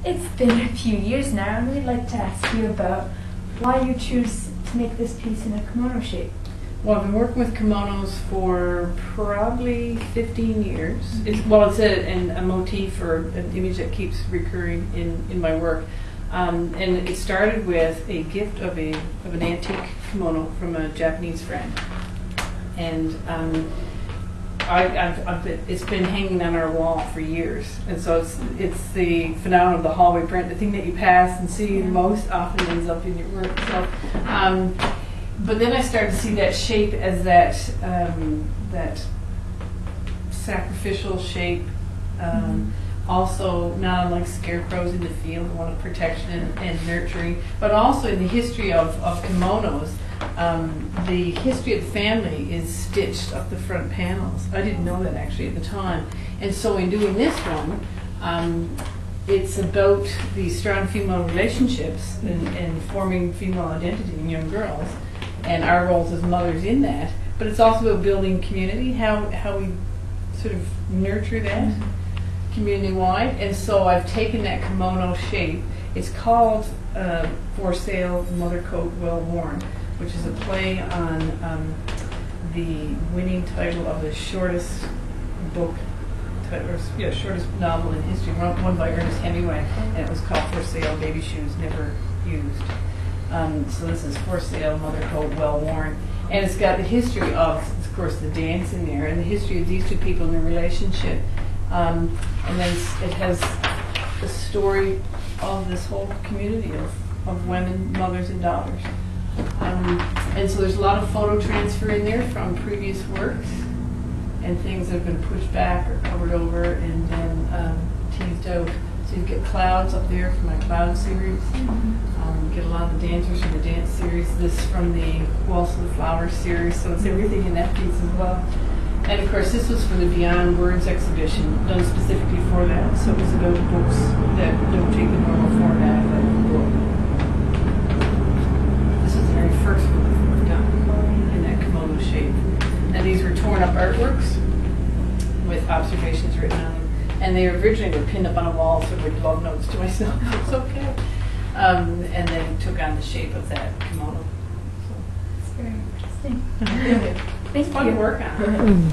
It's been a few years now, and we'd like to ask you about why you choose to make this piece in a kimono shape. Well, I've been working with kimonos for probably 15 years. It's a motif or an image that keeps recurring in my work. And it started with a gift of an antique kimono from a Japanese friend. And it's been hanging on our wall for years, and so it's the phenomenon of the hallway print. The thing that you pass and see most often ends up in your work. So, but then I started to see that shape as that sacrificial shape. Also, not unlike scarecrows in the field, one of protection and nurturing, but also in the history of kimonos. The history of the family is stitched up the front panels. I didn't know that actually at the time. And so in doing this one, it's about the strong female relationships and forming female identity in young girls and our roles as mothers in that. But it's also about building community, how we sort of nurture that community-wide. And so I've taken that kimono shape. It's called For Sale, Mother Coat Well Worn, which is a play on the winning title of the shortest book, shortest novel in history, one by Ernest Hemingway, and it was called For Sale, Baby Shoes Never Used. So this is For Sale, Mother Coat Well Worn. And it's got the history of course, the dance in there, and the history of these two people and their relationship. And then it has the story of this whole community of women, mothers, and daughters. And so there's a lot of photo transfer in there from previous works and things that have been pushed back or covered over and then teased out. So you get clouds up there from my cloud series. Get a lot of the dancers from the dance series. This from the Waltz of the Flowers series. So it's everything in that piece as well. And of course, this was for the Beyond Words exhibition, done specifically for that. So it was about books that don't take the normal format of a book. This was the very first book done in that kimono shape. And these were torn up artworks with observations written on them. And they originally were pinned up on a wall, sort of like love notes to myself. It's okay. And then took on the shape of that kimono. So it's very interesting. Thank it's fun you. to work on.